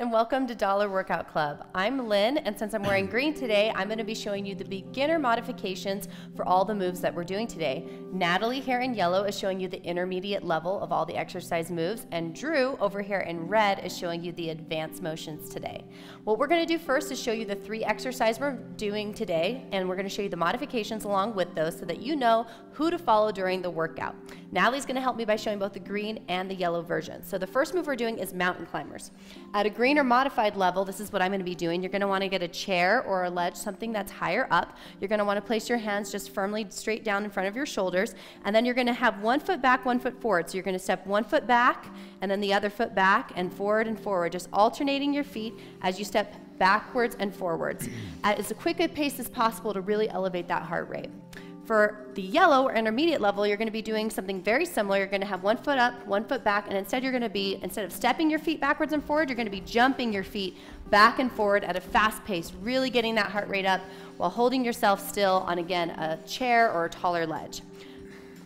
and welcome to Dollar Workout Club. I'm Lynn, and since I'm wearing green today, I'm going to be showing you the beginner modifications for all the moves that we're doing today. Natalie here in yellow is showing you the intermediate level of all the exercise moves, and Drew over here in red is showing you the advanced motions today. What we're going to do first is show you the 3 exercises we're doing today, and we're going to show you the modifications along with those so that you know who to follow during the workout. Natalie's going to help me by showing both the green and the yellow version. So the first move we're doing is mountain climbers. At a green or modified level, this is what I'm going to be doing. You're going to want to get a chair or a ledge, something that's higher up. You're going to want to place your hands just firmly straight down in front of your shoulders, and then you're going to have 1 foot back, 1 foot forward. So you're going to step 1 foot back, and then the other foot back, and forward, just alternating your feet as you step backwards and forwards at as quick a pace as possible to really elevate that heart rate. For the yellow or intermediate level, you're going to be doing something very similar. You're going to have 1 foot up, 1 foot back, and instead you're going to be, instead of stepping your feet backwards and forward, you're going to be jumping your feet back and forward at a fast pace, really getting that heart rate up while holding yourself still on, again, a chair or a taller ledge.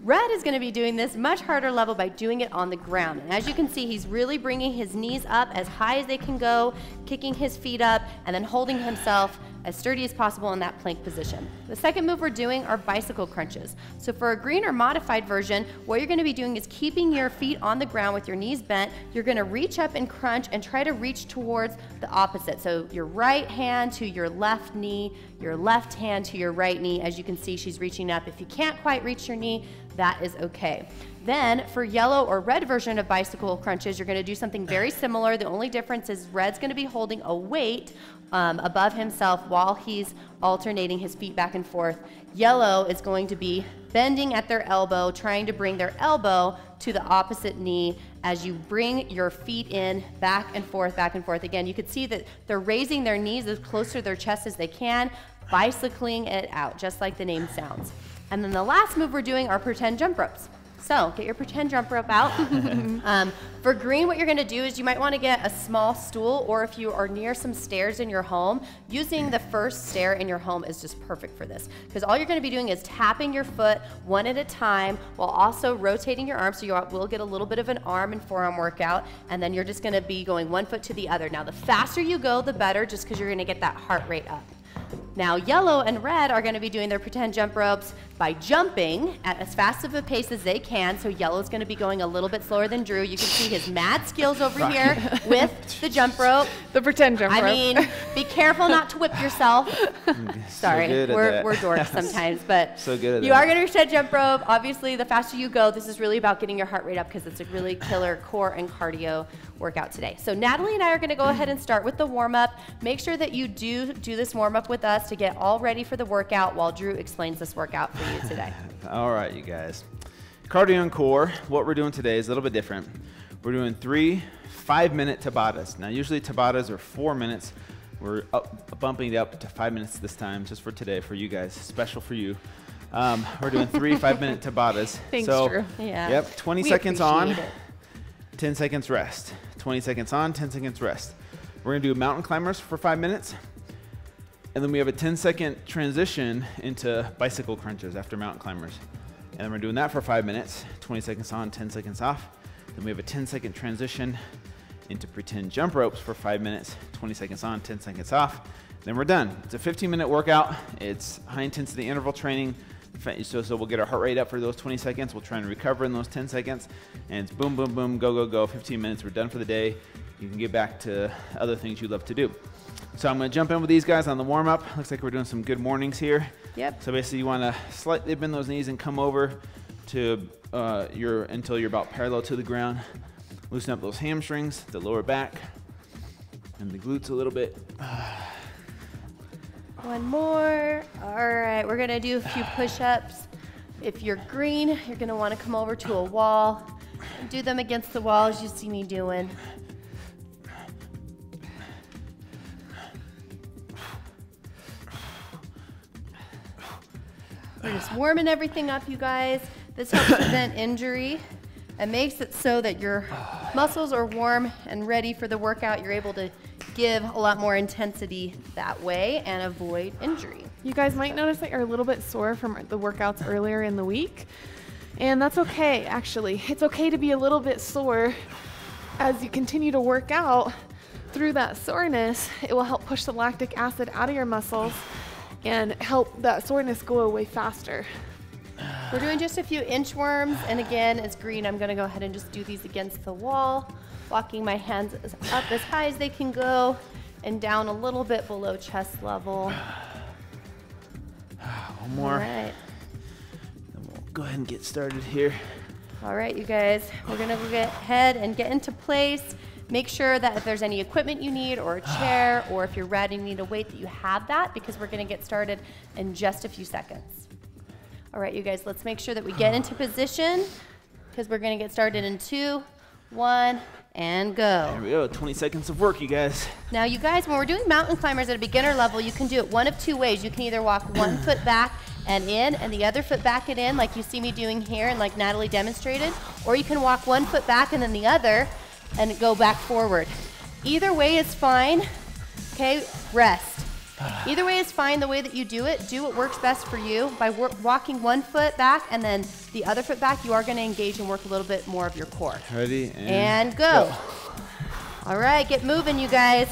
Red is going to be doing this much harder level by doing it on the ground. And as you can see, he's really bringing his knees up as high as they can go, kicking his feet up, and then holding himself as sturdy as possible in that plank position. The second move we're doing are bicycle crunches. So for a green or modified version, what you're going to be doing is keeping your feet on the ground with your knees bent. You're going to reach up and crunch and try to reach towards the opposite. So your right hand to your left knee, your left hand to your right knee. As you can see, she's reaching up. If you can't quite reach your knee, that is okay. Then for yellow or red version of bicycle crunches, you're going to do something very similar. The only difference is red's going to be holding a weight above himself while he's alternating his feet back and forth. Yellow is going to be bending at their elbow, trying to bring their elbow to the opposite knee as you bring your feet in back and forth, back and forth. Again, you can see that they're raising their knees as close to their chest as they can, bicycling it out, just like the name sounds. And then the last move we're doing are pretend jump ropes. So get your pretend jump rope out. For green, what you're going to do is you might want to get a small stool, or if you are near some stairs in your home, using the first stair in your home is just perfect for this. Because all you're going to be doing is tapping your foot one at a time while also rotating your arms, so you will get a little bit of an arm and forearm workout, and then you're just going to be going 1 foot to the other. Now the faster you go, the better, just because you're going to get that heart rate up. Now yellow and red are going to be doing their pretend jump ropes by jumping at as fast of a pace as they can. So yellow's going to be going a little bit slower than Drew. You can see his mad skills over here with the jump rope. The pretend jump rope. I mean, be careful not to whip yourself. Sorry, so we're dorks sometimes, but so good at you are going to pretend jump rope. Obviously, the faster you go, this is really about getting your heart rate up because it's a really killer core and cardio workout today. So Natalie and I are going to go ahead and start with the warm-up. Make sure that you do this warm-up with us to get all ready for the workout while Drew explains this workout for you today. All right, you guys. Cardio and core, what we're doing today is a little bit different. We're doing 3 5-minute Tabatas. Now, usually Tabatas are 4 minutes. We're bumping it up to 5 minutes this time, just for today, for you guys, special for you. We're doing 3 5-minute Tabatas. Thanks, so, Drew. Yeah. Yep, 20 seconds on, it. 10 seconds rest. 20 seconds on, 10 seconds rest. We're going to do mountain climbers for 5 minutes. And then we have a 10-second transition into bicycle crunches after mountain climbers. And then we're doing that for 5 minutes, 20 seconds on, 10 seconds off. Then we have a 10-second transition into pretend jump ropes for 5 minutes, 20 seconds on, 10 seconds off. Then we're done. It's a 15-minute workout. It's high-intensity interval training. So we'll get our heart rate up for those 20 seconds. We'll try and recover in those 10 seconds. And it's boom, boom, boom, go, go, go. 15 minutes. We're done for the day. You can get back to other things you love to do. So I'm going to jump in with these guys on the warm-up. Looks like we're doing some good mornings here. Yep. So basically you want to slightly bend those knees and come over to until you're about parallel to the ground. Loosen up those hamstrings, the lower back, and the glutes a little bit. One more. All right, we're gonna do a few push-ups. If you're green, you're gonna wanna come over to a wall and do them against the wall as you see me doing. We're just warming everything up, you guys. This helps prevent injury and makes it so that your muscles are warm and ready for the workout. You're able to give a lot more intensity that way and avoid injury. You guys might notice that you're a little bit sore from the workouts earlier in the week, and that's okay, actually. It's okay to be a little bit sore as you continue to work out. through that soreness, it will help push the lactic acid out of your muscles and help that soreness go away faster. We're doing just a few inchworms, and again, it's green. I'm gonna go ahead and just do these against the wall, walking my hands up as high as they can go and down a little bit below chest level. One more. All right. Then we'll go ahead and get started here. All right, you guys, we're gonna go ahead and get into place. Make sure that if there's any equipment you need or a chair, or if you're ready and need a weight, that you have that, because we're gonna get started in just a few seconds. All right, you guys, let's make sure that we get into position, because we're gonna get started in 2, 1, and go. There we go, 20 seconds of work, you guys. Now, you guys, when we're doing mountain climbers at a beginner level, you can do it one of two ways. You can either walk one foot back and in, and the other foot back and in, like you see me doing here and like Natalie demonstrated, or you can walk one foot back and then the other and go back forward. Either way is fine, okay? Rest. Either way is fine. The way that you do it, do what works best for you. By walking one foot back and then the other foot back, you are gonna engage and work a little bit more of your core. Ready, and go. All right, get moving, you guys.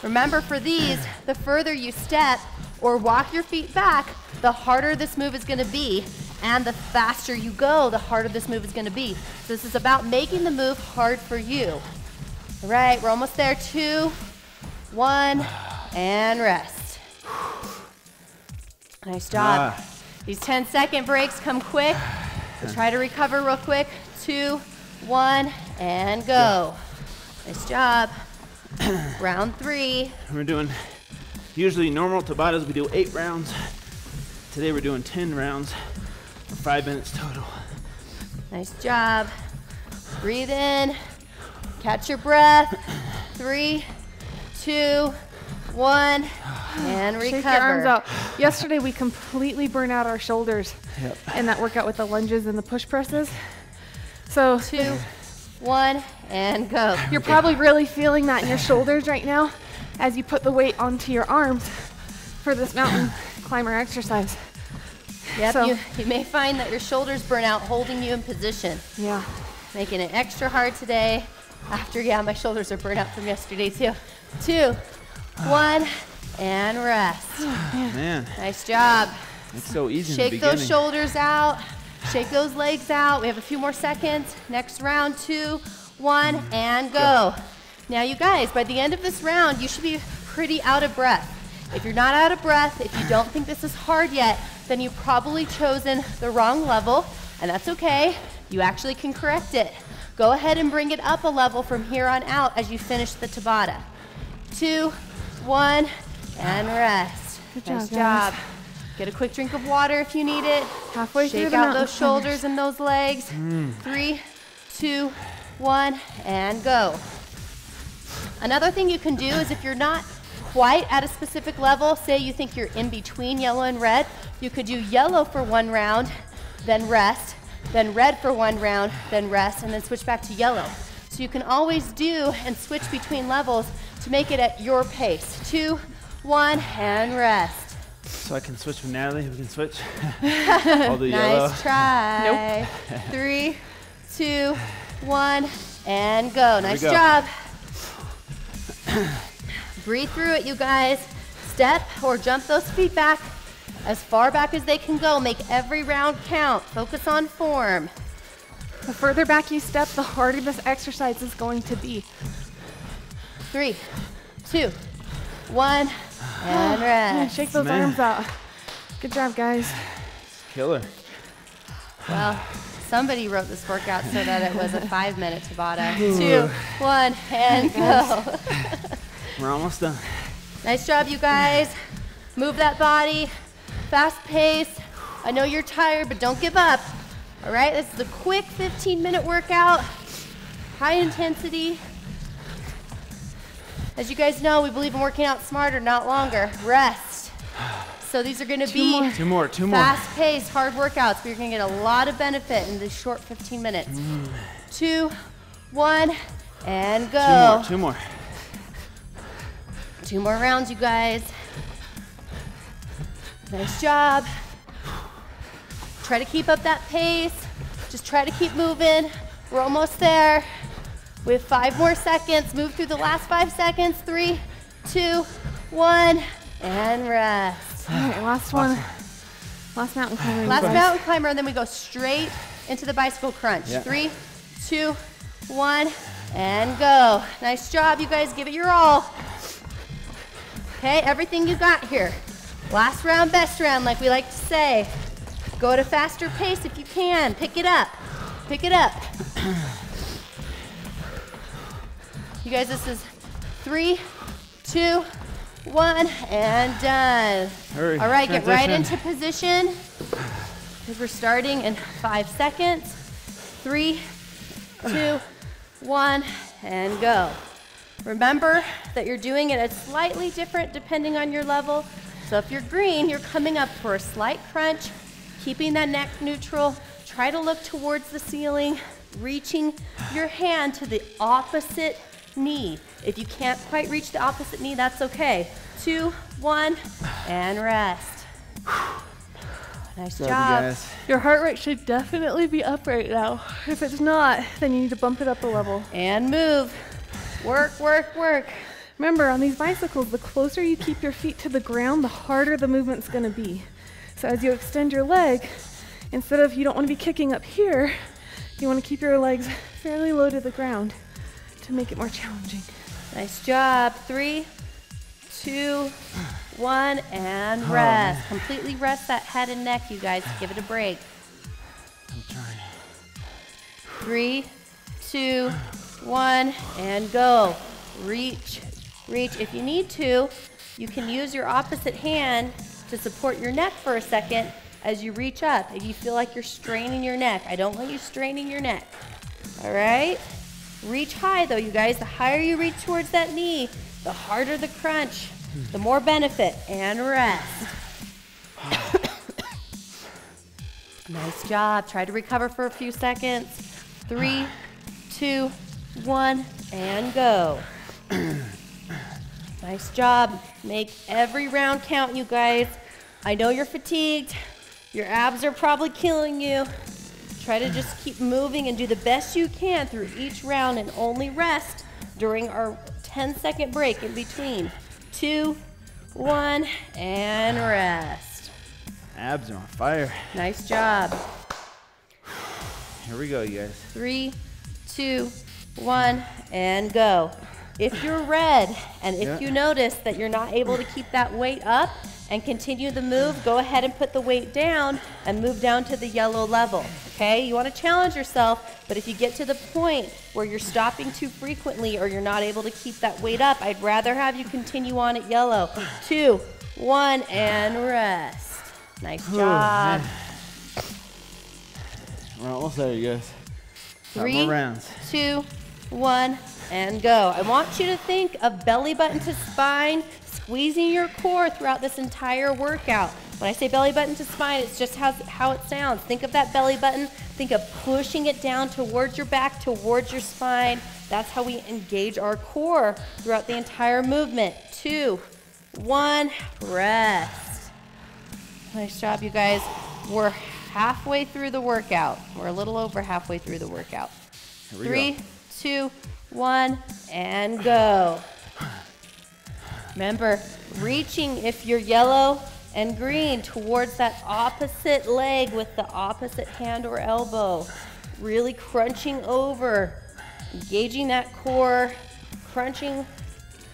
Remember, for these, the further you step or walk your feet back, the harder this move is gonna be, and the faster you go, the harder this move is gonna be. So this is about making the move hard for you. All right, we're almost there. 2, 1, and rest. Nice job. These 10-second breaks come quick. So try to recover real quick. 2, 1, and go. Nice job. Round 3. We're doing, usually normal Tabatas, we do 8 rounds. Today we're doing 10 rounds for 5 minutes total. Nice job. Breathe in. Catch your breath. 3, 2, 1, and recover. Shake your arms out. Yesterday we completely burned out our shoulders in that workout with the lunges and the push presses. So 2, 1, and go. You're probably really feeling that in your shoulders right now as you put the weight onto your arms for this mountain climber exercise. Yep, So- you may find that your shoulders burn out holding you in position. Yeah. Making it extra hard today. After, my shoulders are burnt out from yesterday too. 2, 1, and rest. Man, Nice job. it's so easy in the Shake beginning. those shoulders out. Shake those legs out. We have a few more seconds. Next round, 2, 1, and go. Now, you guys, by the end of this round, you should be pretty out of breath. If you're not out of breath, if you don't think this is hard yet, then you've probably chosen the wrong level, and that's okay. You actually can correct it. Go ahead and bring it up a level from here on out as you finish the Tabata. 2, 1, and rest. Good Nice job, guys. job. Get a quick drink of water if you need it. Halfway through Shake the out mountain those shoulders and those legs. 3, 2, 1, and go. Another thing you can do is, if you're not quite at a specific level, say you think you're in between yellow and red, you could do yellow for 1 round, then rest, then red for 1 round, then rest, and then switch back to yellow. So you can always do and switch between levels to make it at your pace. 2, 1, and rest. So I can switch with Natalie, we can switch. All the yellow. Nice try. 3, 2, 1, and go. Nice go. job. Breathe through it, you guys. Step or jump those feet back as far back as they can go. Make every round count. Focus on form. The further back you step, the harder this exercise is going to be. 3, 2, 1, and rest. Shake those Man. arms out. Good job, guys. Killer. Well, somebody wrote this workout so that it was a 5-minute Tabata. 2, 1, and go. We're almost done. Nice job, you guys. Move that body. Fast pace. I know you're tired, but don't give up. All right, this is a quick 15-minute workout. High intensity. As you guys know, we believe in working out smarter, not longer. Rest. So these are going to be Two more. fast-paced, hard workouts, but you're going to get a lot of benefit in this short 15 minutes. 2, 1, and go. Two more. 2 more rounds, you guys. Nice job. Try to keep up that pace. Just try to keep moving. We're almost there. We have 5 more seconds. Move through the last 5 seconds. 3, 2, 1, and rest. All right, last one. Last mountain climber. Last mountain climber, and then we go straight into the bicycle crunch. Yeah. 3, 2, 1, and go. Nice job, you guys. Give it your all. Okay, everything you got here. Last round, best round, like we like to say. Go at a faster pace if you can. Pick it up. Pick it up. You guys, this is 3, 2, 1, and done. Hurry. All right, get right Transition. into position because we're starting in 5 seconds. 3, 2, 1, and go. Remember that you're doing it slightly different depending on your level. So if you're green, you're coming up for a slight crunch, keeping that neck neutral. Try to look towards the ceiling, reaching your hand to the opposite knee. If you can't quite reach the opposite knee, that's okay. 2, 1, and rest. Nice Good job. guys. Your heart rate should definitely be up right now. If it's not, then you need to bump it up a level. And move. Work, work, work. Remember, on these bicycles, the closer you keep your feet to the ground, the harder the movement's gonna be. So as you extend your leg, instead of, you don't wanna be kicking up here, you wanna keep your legs fairly low to the ground to make it more challenging. Nice job. 3, 2, 1, and rest. Completely rest that head and neck, you guys. Give it a break. I'm trying. 3, 2, 1, and go. Reach, reach. If you need to, you can use your opposite hand to support your neck for a second as you reach up. If you feel like you're straining your neck, I don't want you straining your neck. All right? Reach high though, you guys. The higher you reach towards that knee, the harder the crunch, the more benefit, and rest. Nice job. Try to recover for a few seconds. 3, 2, 1, and go. Nice job. Make every round count, you guys. I know you're fatigued. Your abs are probably killing you. Try to just keep moving and do the best you can through each round and only rest during our 10-second break in between. 2, 1, and rest. Abs are on fire. Nice job. Here we go, you guys. 3, 2, 1, and go. If you're red and if you notice that you're not able to keep that weight up and continue the move, go ahead and put the weight down and move down to the yellow level, okay? You want to challenge yourself, but if you get to the point where you're stopping too frequently or you're not able to keep that weight up, I'd rather have you continue on at yellow. 2, 1, and rest. Nice job. We're almost there, you guys. 3, more rounds. 2, 1, and go. I want you to think of belly button to spine, squeezing your core throughout this entire workout. When I say belly button to spine, it's just how it sounds. Think of that belly button. Think of pushing it down towards your back, towards your spine. That's how we engage our core throughout the entire movement. 2, 1, rest. Nice job, you guys. We're halfway through the workout. We're a little over halfway through the workout. 3, 2, 1, and go. Remember, reaching if you're yellow and green towards that opposite leg with the opposite hand or elbow. Really crunching over, engaging that core, crunching,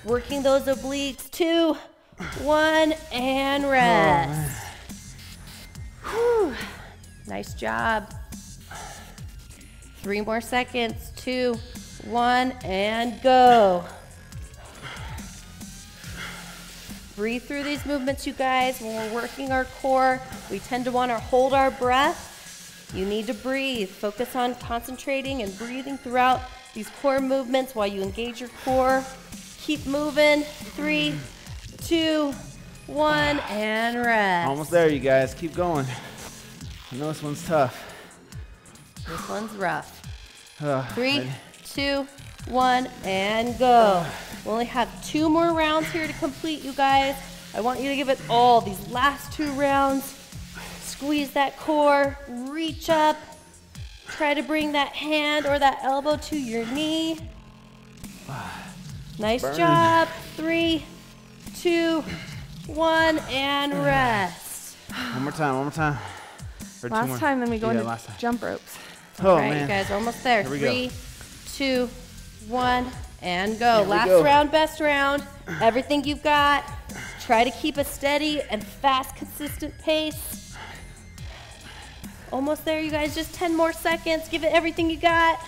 working those obliques. 2, 1, and rest. Whew. Nice job. 3 more seconds. 2, 1, and go. Breathe through these movements, you guys. When we're working our core, we tend to want to hold our breath. You need to breathe. Focus on concentrating and breathing throughout these core movements while you engage your core. Keep moving. 3, 2, 1, and rest. Almost there, you guys. Keep going. I know this one's tough. This one's rough. 3, Ready? 2, 1, and go. We only have 2 more rounds here to complete, you guys. I want you to give it all. These last 2 rounds, squeeze that core, reach up, try to bring that hand or that elbow to your knee. Nice job. 3, 2, 1, and rest. One more time, one more time. Or two more. Last time, then we go Yeah, into last time. jump ropes. Oh, All right, man. you guys are almost there. Here we go. 3, 2, 1, and go. Here we Last go. round, best round. Everything you've got. Try to keep a steady and fast, consistent pace. Almost there, you guys. Just 10 more seconds. Give it everything you got.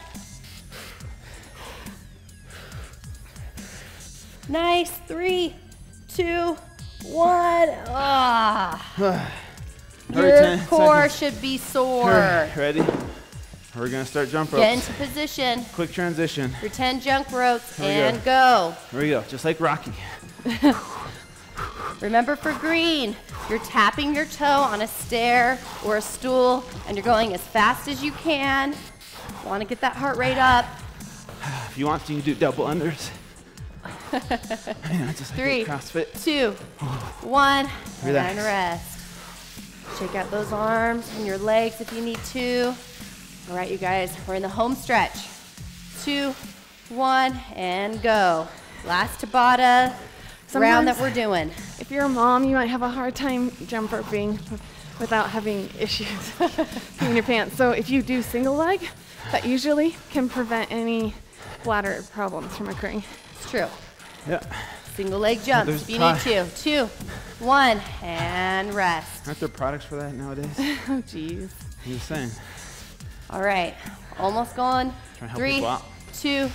Nice. 3, 2, 1. Ah. Your 10 core seconds. should be sore. Ready? We're gonna start jump ropes. Get into position. Quick transition. Your 10 jump ropes Here we and go. Here we go, just like Rocky. Remember for green, you're tapping your toe on a stair or a stool and you're going as fast as you can. Want to get that heart rate up. If you want to, you can do double unders. Just like 3, CrossFit. 2, 1, Relax. and rest. Shake out those arms and your legs if you need to. All right, you guys, we're in the home stretch. 2, 1, and go. Last Tabata round that we're doing. If you're a mom, you might have a hard time jump roping without having issues in your pants. So if you do single leg, that usually can prevent any bladder problems from occurring. It's true. Yeah. Single leg jumps there's if you need to. 2, 1, and rest. Aren't there products for that nowadays? Oh, geez. I'm just saying. All right, almost going. Trying to help 3, people out. 2,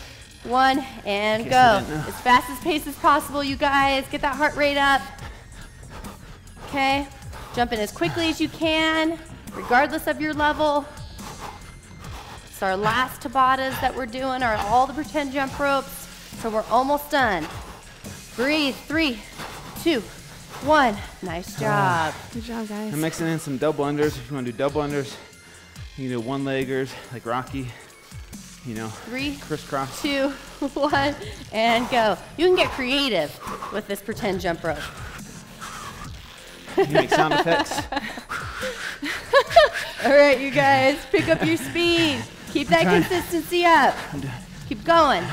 1, and In go. case you didn't know. As fast as pace as possible, you guys. Get that heart rate up. Okay, jump in as quickly as you can, regardless of your level. So our last Tabatas that we're doing are all the pretend jump ropes. So we're almost done. Breathe. 3, 2, 1. Nice job. Good job, guys. I'm mixing in some double unders. If you want to do double unders, you can do one leggers like Rocky. 3, Crisscross. 2, 1, and go. You can get creative with this pretend jump rope. You can make sound effects. All right, you guys, pick up your speed. Keep that trying. consistency up. Keep going.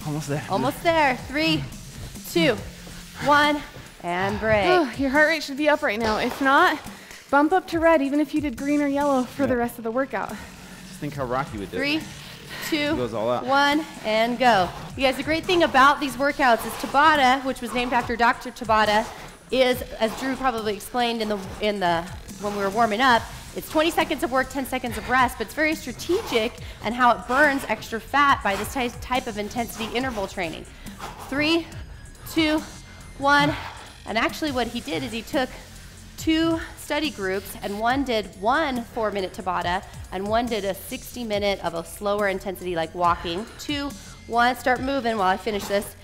Almost there. Almost there. 3, 2, 1, and break. Oh, your heart rate should be up right now. If not, bump up to red, even if you did green or yellow for the rest of the workout. Just think how Rocky would do 3, it. 2, Goes all out. 1, and go. You guys, the great thing about these workouts is Tabata, which was named after Dr. Tabata, is, as Drew probably explained when we were warming up, it's 20 seconds of work, 10 seconds of rest, but it's very strategic and how it burns extra fat by this type of intensity interval training. 3, 2, 1, and actually what he did is he took 2 study groups, and one did 1 4-minute Tabata, and one did a 60-minute of a slower intensity like walking. 2, 1, start moving while I finish this.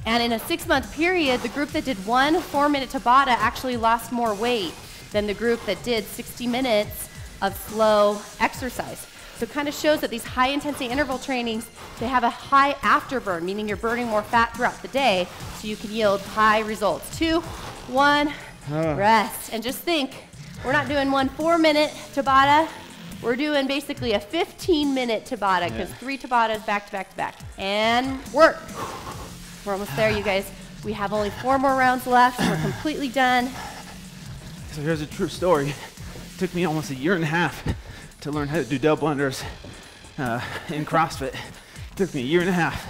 And in a 6-month period, the group that did 1 4-minute Tabata actually lost more weight than the group that did 60 minutes of slow exercise. So it kind of shows that these high intensity interval trainings, they have a high afterburn, meaning you're burning more fat throughout the day, so you can yield high results. 2, 1, rest. And just think, we're not doing 1 4-minute Tabata, we're doing basically a 15-minute Tabata, because 3 Tabatas back to back to back. And work. We're almost there, you guys. We have only 4 more rounds left, and we're completely done. So here's a true story. It took me almost a year and a half to learn how to do double unders in CrossFit. It took me a year and a half.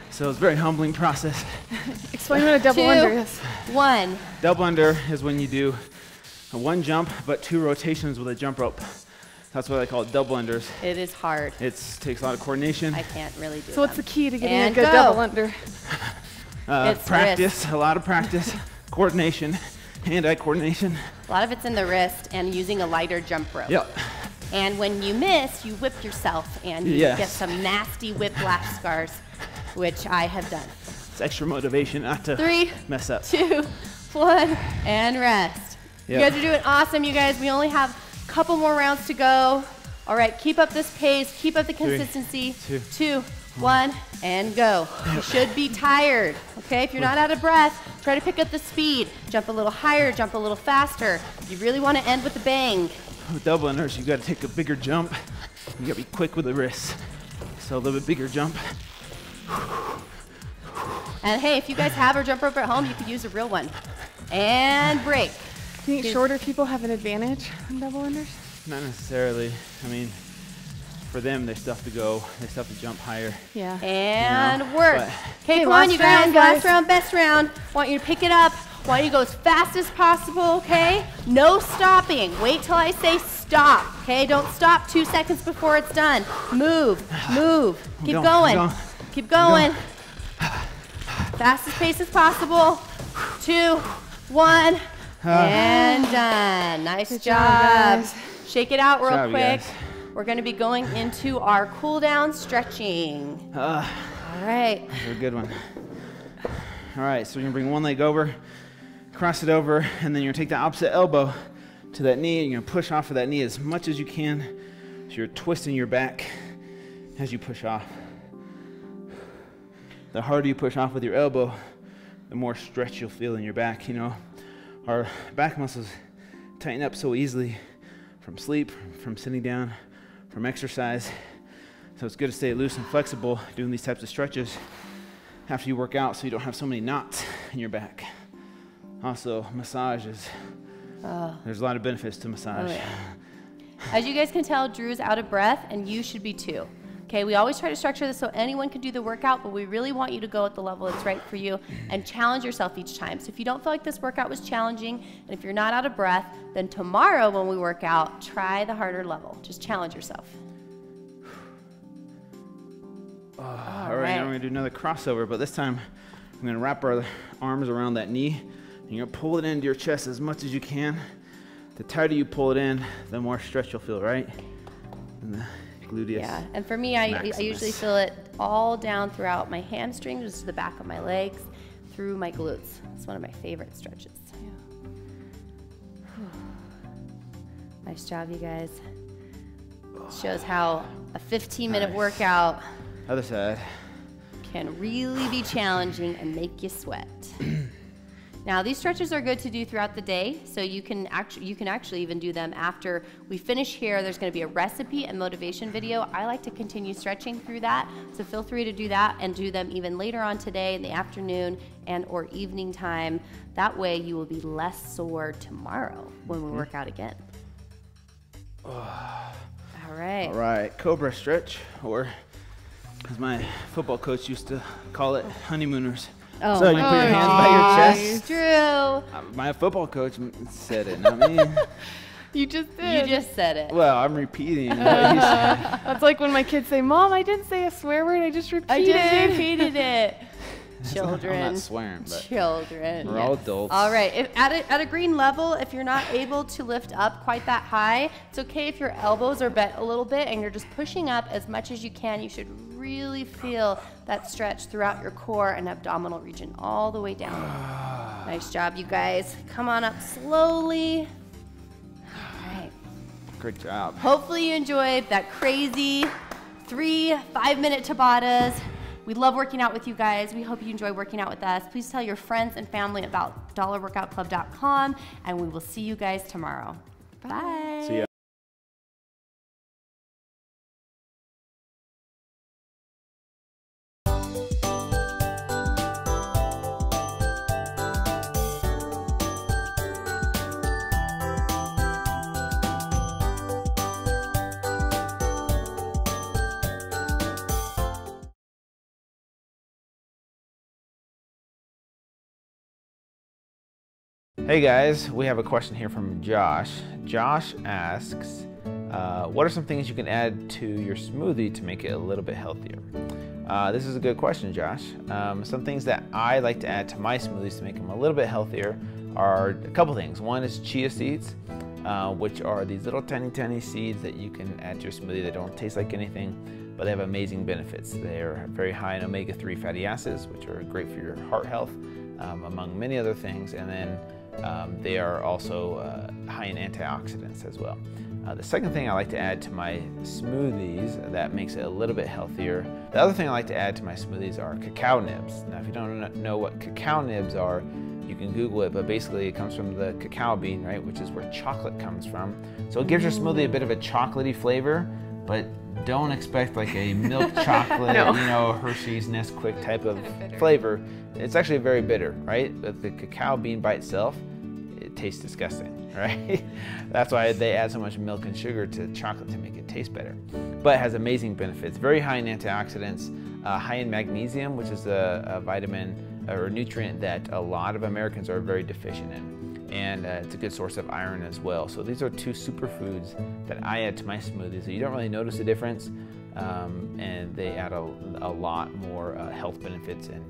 So it was a very humbling process. Explain what a double 2, under is. 1. Double under is when you do a 1 jump, but 2 rotations with a jump rope. That's why they call it double unders. It is hard. It takes a lot of coordination. I can't really do it. So what's the key to getting And a good go. double under? It's Practice, a lot of practice, coordination, hand-eye coordination. A lot of it's in the wrist and using a lighter jump rope. Yep. And when you miss, you whip yourself and you Yes. get some nasty whiplash scars, which I have done. It's extra motivation not to 3, mess up. 2, 1, and rest. Yep. You guys are doing awesome, you guys. We only have a couple more rounds to go. All right, keep up this pace, keep up the 3, consistency. 2, 2, 1, and go. You should be tired, okay? If you're not out of breath, try to pick up the speed. Jump a little higher, jump a little faster. You really want to end with a bang. With double unders, you got to take a bigger jump. You got to be quick with the wrists. So a little bit bigger jump, And hey, if you guys have a jump rope at home, you could use a real one. And break. Do you think shorter people have an advantage on double unders? Not necessarily. I mean, for them, they still have to go. They still have to jump higher. Yeah. And You know, work. but- Okay, come last on, you guys. round, Last guys. round, best round. Want you to pick it up. Want you to go as fast as possible, okay? No stopping. Wait till I say stop, okay? Don't stop 2 seconds before it's done. Move, move. Keep going. Keep going. Fastest pace as possible. 2, 1, and done. Nice Good job. guys. Shake it out real Good job, you quick. guys. We're gonna be going into our cool down stretching. All right. That's a good one. All right, so you're gonna bring one leg over, cross it over, and then you're gonna take the opposite elbow to that knee, and you're gonna push off of that knee as much as you can. So you're twisting your back as you push off. The harder you push off with your elbow, the more stretch you'll feel in your back. You know, our back muscles tighten up so easily from sleep, from sitting down, from exercise. So it's good to stay loose and flexible doing these types of stretches after you work out so you don't have so many knots in your back. Also, massages. There's a lot of benefits to massage. Oh, yeah. As you guys can tell, Drew's out of breath, and you should be too. Okay, we always try to structure this so anyone can do the workout, but we really want you to go at the level that's right for you and challenge yourself each time. So if you don't feel like this workout was challenging, and if you're not out of breath, then tomorrow when we work out, try the harder level. Just challenge yourself. All right, now we're gonna do another crossover, but this time I'm gonna wrap our arms around that knee, and you're gonna pull it into your chest as much as you can. The tighter you pull it in, the more stretch you'll feel, right? And the gluteus. Yeah, and for me, I usually feel it all down throughout my hamstrings, just the back of my legs, through my glutes. It's one of my favorite stretches. Nice job, you guys. Shows how a 15-minute workout Other side. can really be challenging and make you sweat. Now, these stretches are good to do throughout the day, so you can actually even do them after we finish here. There's going to be a recipe and motivation video. I like to continue stretching through that, so feel free to do that and do them even later on today in the afternoon and or evening time. That way you will be less sore tomorrow when we work out again. All right. All right, cobra stretch, or as my football coach used to call it, honeymooners. Oh, So you put your hands by your chest. Drew, My football coach said it, not me. You just you did. just said it. Well, I'm repeating what he said. That's like when my kids say, "Mom, I didn't say a swear word. I just repeated." repeated it. Children. I'm not swearing, but Children. we're all adults. All right. If, at a green level, if you're not able to lift up quite that high, it's okay if your elbows are bent a little bit and you're just pushing up as much as you can. You should really feel that stretch throughout your core and abdominal region all the way down. Nice job, you guys. Come on up slowly. All right. Great job. Hopefully you enjoyed that crazy 3 5-minute Tabatas. We love working out with you guys. We hope you enjoy working out with us. Please tell your friends and family about dollarworkoutclub.com, and we will see you guys tomorrow. Bye. See ya. Hey guys, we have a question here from Josh. Josh asks, what are some things you can add to your smoothie to make it a little bit healthier? This is a good question, Josh. Some things that I like to add to my smoothies to make them a little bit healthier are a couple things. One is chia seeds, which are these little tiny seeds that you can add to your smoothie that don't taste like anything, but they have amazing benefits. They're very high in omega-3 fatty acids, which are great for your heart health, among many other things, and then they are also high in antioxidants as well. The second thing I like to add to my smoothies that makes it a little bit healthier, the other thing I like to add to my smoothies are cacao nibs. Now if you don't know what cacao nibs are, you can Google it, but basically it comes from the cacao bean, right, which is where chocolate comes from. So it gives your smoothie a bit of a chocolatey flavor, but don't expect like a milk chocolate, No. you know, Hershey's Nesquik type of flavor. It's actually very bitter, right? But the cacao bean by itself, it tastes disgusting, right? That's why they add so much milk and sugar to chocolate to make it taste better. But it has amazing benefits. Very high in antioxidants, high in magnesium, which is a vitamin or a nutrient that a lot of Americans are very deficient in. And it's a good source of iron as well. So these are two superfoods that I add to my smoothies. So you don't really notice a difference, and they add a lot more health benefits and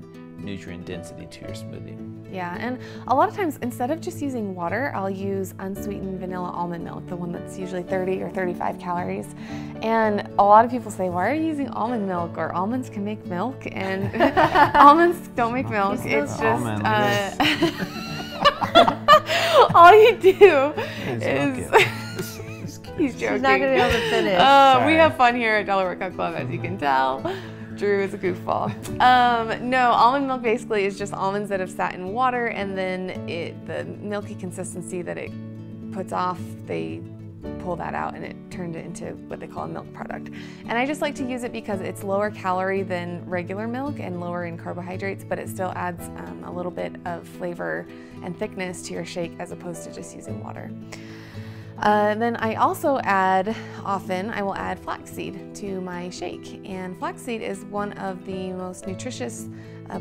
nutrient density to your smoothie. Yeah, and a lot of times instead of just using water, I'll use unsweetened vanilla almond milk, the one that's usually 30 or 35 calories. And a lot of people say, why are you using almond milk? Or almonds can make milk, and almonds don't make milk. It's just all you do is he's joking. She's not gonna be able to finish. We have fun here at Dollar Workout Club, as you can tell. Drew is a goofball. No, almond milk basically is just almonds that have sat in water, and then the milky consistency that it puts off, they pull that out and it turned it into what they call a milk product. And I just like to use it because it's lower calorie than regular milk and lower in carbohydrates, but it still adds a little bit of flavor and thickness to your shake as opposed to just using water. Then I also add, I will add flaxseed to my shake. And flaxseed is one of the most nutritious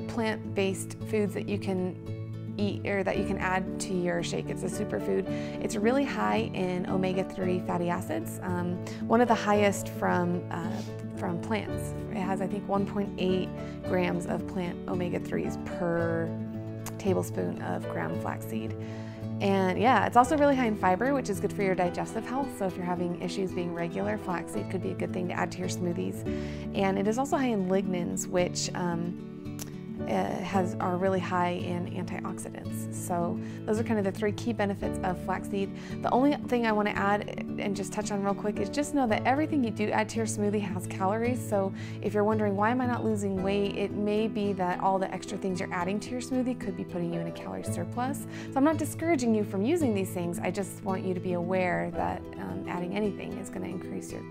plant-based foods that you can eat or that you can add to your shake. It's a superfood. It's really high in omega-3 fatty acids, one of the highest from plants. It has, I think, 1.8 grams of plant omega-3s per tablespoon of ground flaxseed. And yeah, it's also really high in fiber, which is good for your digestive health. So if you're having issues being regular, flaxseed could be a good thing to add to your smoothies. And it is also high in lignans, which are really high in antioxidants. So those are kind of the three key benefits of flaxseed. The only thing I want to add and just touch on real quick is just know that everything you do add to your smoothie has calories. So if you're wondering, why am I not losing weight? It may be that all the extra things you're adding to your smoothie could be putting you in a calorie surplus. So I'm not discouraging you from using these things. I just want you to be aware that adding anything is going to increase your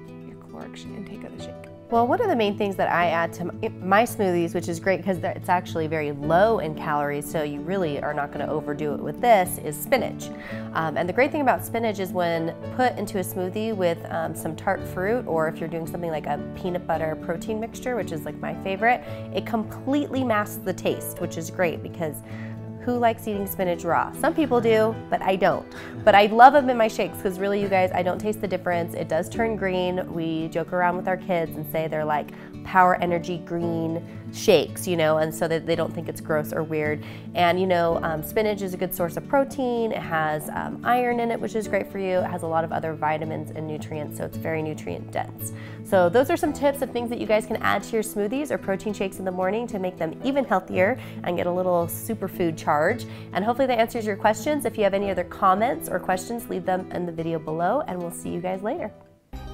caloric intake of the shake. Well, one of the main things that I add to my smoothies, which is great because it's actually very low in calories, so you really are not going to overdo it with this, is spinach. And the great thing about spinach is when put into a smoothie with some tart fruit, or if you're doing something like a peanut butter protein mixture, which is like my favorite, it completely masks the taste, which is great because who likes eating spinach raw? Some people do, but I don't. But I love them in my shakes because really, you guys, I don't taste the difference. It does turn green. We joke around with our kids and say they're like power energy green shakes, you know, and so that they don't think it's gross or weird. And you know, spinach is a good source of protein. It has iron in it, which is great for you. It has a lot of other vitamins and nutrients, so it's very nutrient dense. So those are some tips of things that you guys can add to your smoothies or protein shakes in the morning to make them even healthier and get a little superfood charge. And hopefully that answers your questions. If you have any other comments or questions, leave them in the video below, and we'll see you guys later.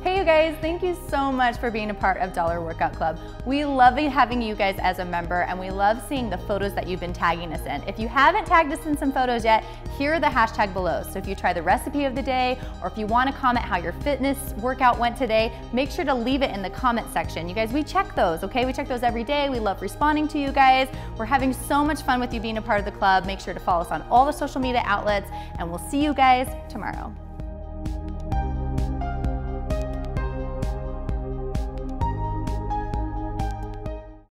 Hey you guys, thank you so much for being a part of Dollar Workout Club. We love having you guys as a member, and we love seeing the photos that you've been tagging us in. If you haven't tagged us in some photos yet, here are the hashtag below. So if you try the recipe of the day, or if you want to comment how your fitness workout went today, make sure to leave it in the comment section. You guys, we check those, okay? We check those every day. We love responding to you guys. We're having so much fun with you being a part of the club. Make sure to follow us on all the social media outlets, and we'll see you guys tomorrow.